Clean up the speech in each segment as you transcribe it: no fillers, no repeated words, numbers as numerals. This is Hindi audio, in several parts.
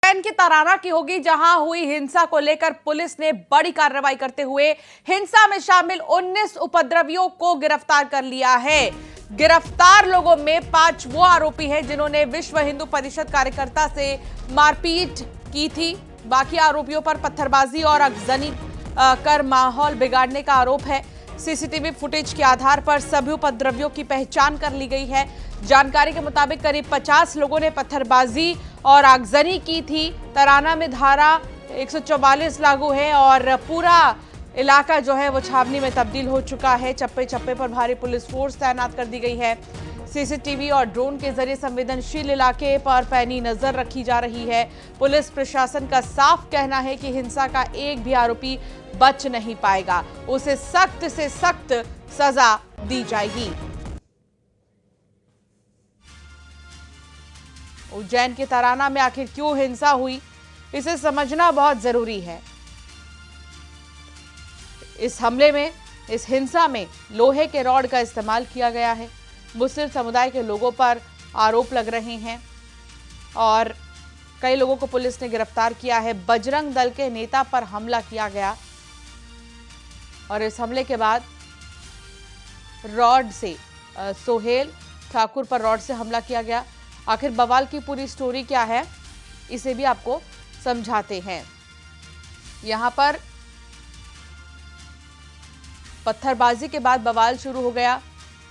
उज्जैन की तराना की होगी, जहां हुई हिंसा को लेकर पुलिस ने बड़ी कार्रवाई करते हुए हिंसा में शामिल 19 उपद्रवियों को गिरफ्तार कर लिया है। गिरफ्तार लोगों में 5 वो आरोपी हैं जिन्होंने विश्व हिंदू परिषद कार्यकर्ता से मारपीट की थी। बाकी आरोपियों पर पत्थरबाजी और अगजनी कर माहौल बिगाड़ने का आरोप है। सीसीटीवी फुटेज के आधार पर सभी उपद्रवियों की पहचान कर ली गई है। जानकारी के मुताबिक करीब 50 लोगों ने पत्थरबाजी और आगजनी की थी। तराना में धारा 144 लागू है और पूरा इलाका जो है वो छावनी में तब्दील हो चुका है। चप्पे चप्पे पर भारी पुलिस फोर्स तैनात कर दी गई है। सीसीटीवी और ड्रोन के जरिए संवेदनशील इलाके पर पैनी नजर रखी जा रही है। पुलिस प्रशासन का साफ कहना है कि हिंसा का एक भी आरोपी बच नहीं पाएगा, उसे सख्त से सख्त सजा दी जाएगी। उज्जैन के तराना में आखिर क्यों हिंसा हुई, इसे समझना बहुत जरूरी है। इस हमले में, इस हिंसा में लोहे के रॉड का इस्तेमाल किया गया है। मुस्लिम समुदाय के लोगों पर आरोप लग रहे हैं और कई लोगों को पुलिस ने गिरफ्तार किया है। बजरंग दल के नेता पर हमला किया गया और इस हमले के बाद रॉड से सोहेल ठाकुर पर रॉड से हमला किया गया। आखिर बवाल की पूरी स्टोरी क्या है, इसे भी आपको समझाते हैं। यहां पर पत्थरबाजी के बाद बवाल शुरू हो गया।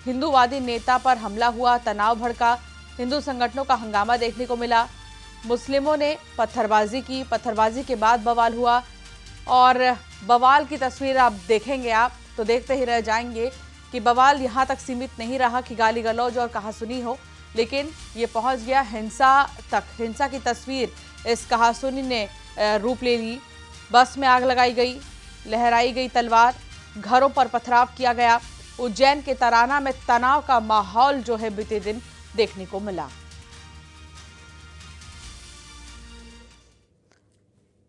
हिंदूवादी नेता पर हमला हुआ, तनाव भड़का, हिंदू संगठनों का हंगामा देखने को मिला। मुस्लिमों ने पत्थरबाजी की, पत्थरबाजी के बाद बवाल हुआ और बवाल की तस्वीर आप देखेंगे तो देखते ही रह जाएंगे कि बवाल यहां तक सीमित नहीं रहा कि गाली गलौज और कहासुनी हो, लेकिन ये पहुंच गया हिंसा तक। हिंसा की तस्वीर इस कहासुनी ने रूप ले ली। बस में आग लगाई गई, लहराई गई तलवार, घरों पर पथराव किया गया। उज्जैन के तराना में तनाव का माहौल जो है बीते दिन देखने को मिला।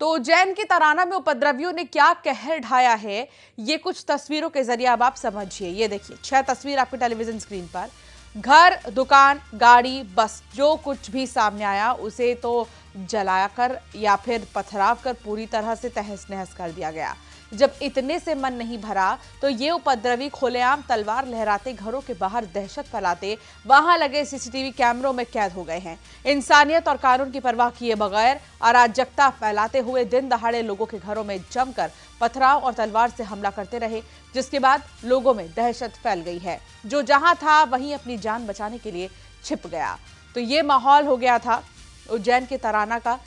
तो उज्जैन की तराना में उपद्रवियों ने क्या कहर ढाया है, ये कुछ तस्वीरों के जरिए अब आप समझिए। ये देखिए 6 तस्वीर आपके टेलीविजन स्क्रीन पर। घर, दुकान, गाड़ी, बस, जो कुछ भी सामने आया उसे तो जलाकर या फिर पथराव कर पूरी तरह से तहस नहस कर दिया गया। जब इतने से मन नहीं भरा तो ये उपद्रवी खुलेआम तलवार लहराते घरों के बाहर दहशत फैलाते वहां लगे सीसीटीवी कैमरों में कैद हो गए हैं। इंसानियत और कानून की परवाह किए बगैर अराजकता फैलाते हुए दिन दहाड़े लोगों के घरों में जमकर पथराव और तलवार से हमला करते रहे, जिसके बाद लोगों में दहशत फैल गई है। जो जहां था वहीं अपनी जान बचाने के लिए छिप गया। तो ये माहौल हो गया था उज्जैन के तराना का।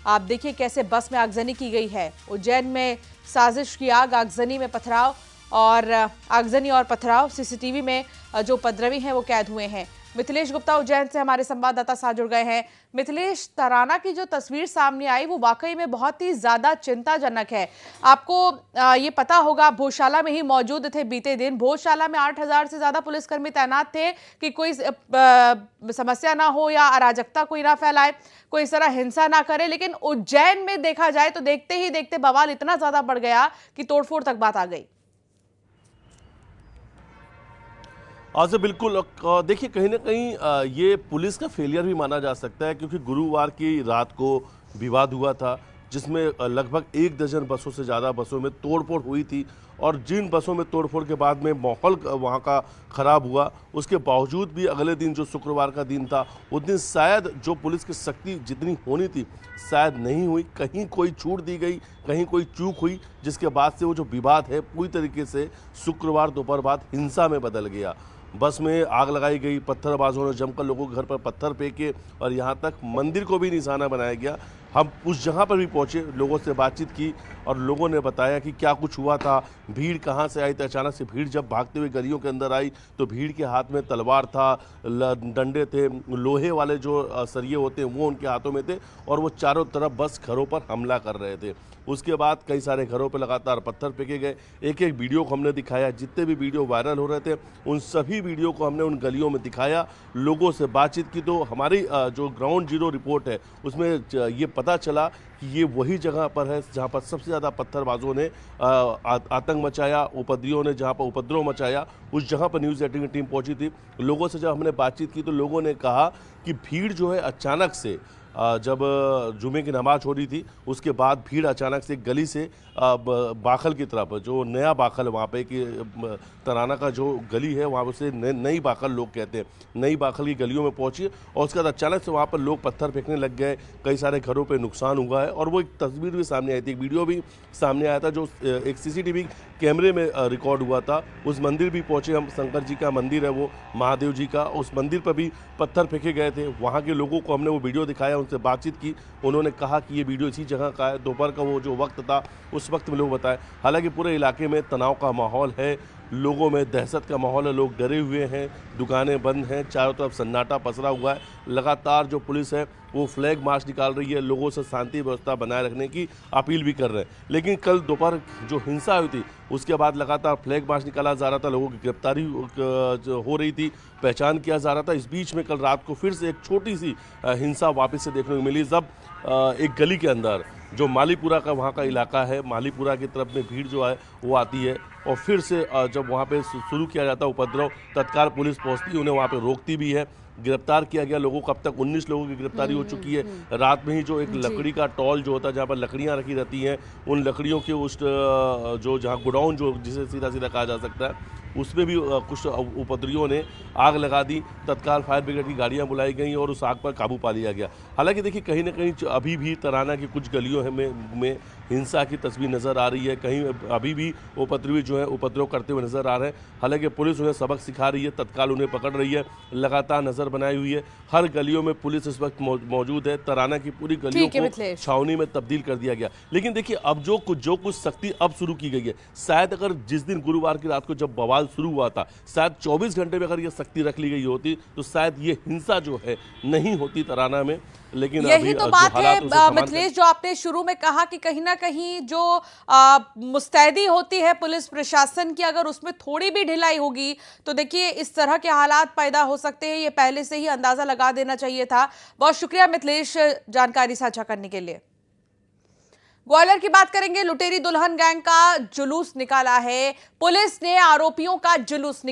आप देखिए कैसे बस में आगजनी की गई है। उज्जैन में साजिश की आग, आगजनी में पथराव और आगजनी और पथराव। सीसीटीवी में जो उपद्रवी हैं वो कैद हुए हैं। मिथिलेश गुप्ता उज्जैन से हमारे संवाददाता साथ जुड़ गए हैं। मिथिलेश, तराना की जो तस्वीर सामने आई वो वाकई में बहुत ही ज्यादा चिंताजनक है। आपको ये पता होगा, भोजशाला में ही मौजूद थे बीते दिन। भोजशाला में 8000 से ज्यादा पुलिसकर्मी तैनात थे कि कोई समस्या ना हो या अराजकता कोई ना फैलाए, कोई इस तरह हिंसा ना करे। लेकिन उज्जैन में देखा जाए तो देखते ही देखते बवाल इतना ज्यादा बढ़ गया कि तोड़फोड़ तक बात आ गई। आज बिल्कुल देखिए, कहीं ना कहीं ये पुलिस का फेलियर भी माना जा सकता है, क्योंकि गुरुवार की रात को विवाद हुआ था जिसमें लगभग 1 दर्जन बसों से ज़्यादा बसों में तोड़फोड़ हुई थी। और जिन बसों में तोड़फोड़ के बाद में माहौल वहाँ का ख़राब हुआ, उसके बावजूद भी अगले दिन जो शुक्रवार का दिन था उस दिन शायद जो पुलिस की शक्ति जितनी होनी थी शायद नहीं हुई। कहीं कोई छूट दी गई, कहीं कोई चूक हुई, जिसके बाद से वो जो विवाद है पूरी तरीके से शुक्रवार दोपहर बाद हिंसा में बदल गया। बस में आग लगाई गई, पत्थरबाजों ने जमकर लोगों के घर पर पत्थर फेंके और यहाँ तक मंदिर को भी निशाना बनाया गया। हम उस जगह पर भी पहुँचे, लोगों से बातचीत की और लोगों ने बताया कि क्या कुछ हुआ था, भीड़ कहाँ से आई थी। अचानक से भीड़ जब भागते हुए गलियों के अंदर आई तो भीड़ के हाथ में तलवार था, डंडे थे, लोहे वाले जो सरिये होते हैं वो उनके हाथों में थे और वो चारों तरफ बस घरों पर हमला कर रहे थे। उसके बाद कई सारे घरों पर लगातार पत्थर फेंके गए। एक एक वीडियो को हमने दिखाया, जितने भी वीडियो वायरल हो रहे थे उन सभी वीडियो को हमने उन गलियों में दिखाया, लोगों से बातचीत की। तो हमारी जो ग्राउंड जीरो रिपोर्ट है उसमें ये पता चला कि ये वही जगह पर है जहाँ पर सबसे ज़्यादा पत्थरबाजों ने आतंक मचाया, उपद्रवियों ने जहाँ पर उपद्रव मचाया, उस जगह पर न्यूज़ 18 की टीम पहुँची थी। लोगों से जब हमने बातचीत की तो लोगों ने कहा कि भीड़ जो है अचानक से जब जुमे की नमाज हो रही थी उसके बाद भीड़ अचानक से एक गली से बाखल की तरफ, जो नया बाखल वहाँ पे कि तराना का जो गली है वहाँ से नई बाखल लोग कहते हैं, नई बाखल की गलियों में पहुंची और उसके बाद अचानक से वहाँ पर लोग पत्थर फेंकने लग गए। कई सारे घरों पे नुकसान हुआ है और वो एक तस्वीर भी सामने आई थी, एक वीडियो भी सामने आया था जो एक सीसीटीवी कैमरे में रिकॉर्ड हुआ था। उस मंदिर भी पहुंचे हम, शंकर जी का मंदिर है वो, महादेव जी का, उस मंदिर पर भी पत्थर फेंके गए थे। वहाँ के लोगों को हमने वो वीडियो दिखाया, उनसे बातचीत की, उन्होंने कहा कि ये वीडियो इसी जगह का है। दोपहर का वो जो वक्त था उस वक्त में लोग बताए। हालांकि पूरे इलाके में तनाव का माहौल है, लोगों में दहशत का माहौल है, लोग डरे हुए हैं, दुकानें बंद हैं, चारों तरफ सन्नाटा पसरा हुआ है। लगातार जो पुलिस है वो फ्लैग मार्च निकाल रही है, लोगों से शांति व्यवस्था बनाए रखने की अपील भी कर रहे हैं। लेकिन कल दोपहर जो हिंसा हुई थी उसके बाद लगातार फ्लैग मार्च निकाला जा रहा था, लोगों की गिरफ्तारी जो हो रही थी, पहचान किया जा रहा था। इस बीच में कल रात को फिर से एक छोटी सी हिंसा वापस से देखने को मिली, जब एक गली के अंदर जो मालीपुरा का वहाँ का इलाका है, मालीपुरा की तरफ में भीड़ जो है वो आती है और फिर से जब वहाँ पे शुरू किया जाता है उपद्रव, तत्काल पुलिस पहुँचती है, उन्हें वहाँ पे रोकती भी है। गिरफ्तार किया गया लोगों को, अब तक 19 लोगों की गिरफ्तारी हो चुकी है। रात में ही जो एक लकड़ी का टॉल जो होता है जहाँ पर लकड़ियाँ रखी रहती हैं, उन लकड़ियों के उस जो जहाँ गोडाउन जो जिसे सीधा सीधा कहा जा सकता है, उसमें भी कुछ उपद्रवियों ने आग लगा दी। तत्काल फायर ब्रिगेड की गाड़ियां बुलाई गई और उस आग पर काबू पा लिया गया। हालांकि देखिए कहीं ना कहीं अभी भी तराना की कुछ गलियों में हिंसा की तस्वीर नजर आ रही है, कहीं अभी भी उपद्रवी जो है उपद्रव करते हुए नजर आ रहे हैं। हालांकि पुलिस उन्हें सबक सिखा रही है, तत्काल उन्हें पकड़ रही है, लगातार नजर बनाई हुई है। हर गलियों में पुलिस इस वक्त मौजूद है। तराना की पूरी गलियों को छावनी में तब्दील कर दिया गया। लेकिन देखिए अब जो कुछ सख्ती अब शुरू की गई है, शायद अगर जिस दिन गुरुवार की रात को जब बवाल शुरू हुआ था, शायद 24 घंटे में अगर ये सख्ती रख ली गई होती तो शायद ये हिंसा जो है नहीं होती तराना में। लेकिन यही तो बात है मिथिलेश, जो आपने शुरू में कहा कि कहीं ना कहीं जो मुस्तैदी होती है पुलिस प्रशासन की, अगर उसमें थोड़ी भी ढिलाई होगी तो देखिए इस तरह के हालात पैदा हो सकते हैं। ये पहले से ही अंदाजा लगा देना चाहिए था। बहुत शुक्रिया मिथिलेश जानकारी साझा करने के लिए। ग्वालियर की बात करेंगे। लुटेरी दुल्हन गैंग का जुलूस निकाला है पुलिस ने, आरोपियों का जुलूस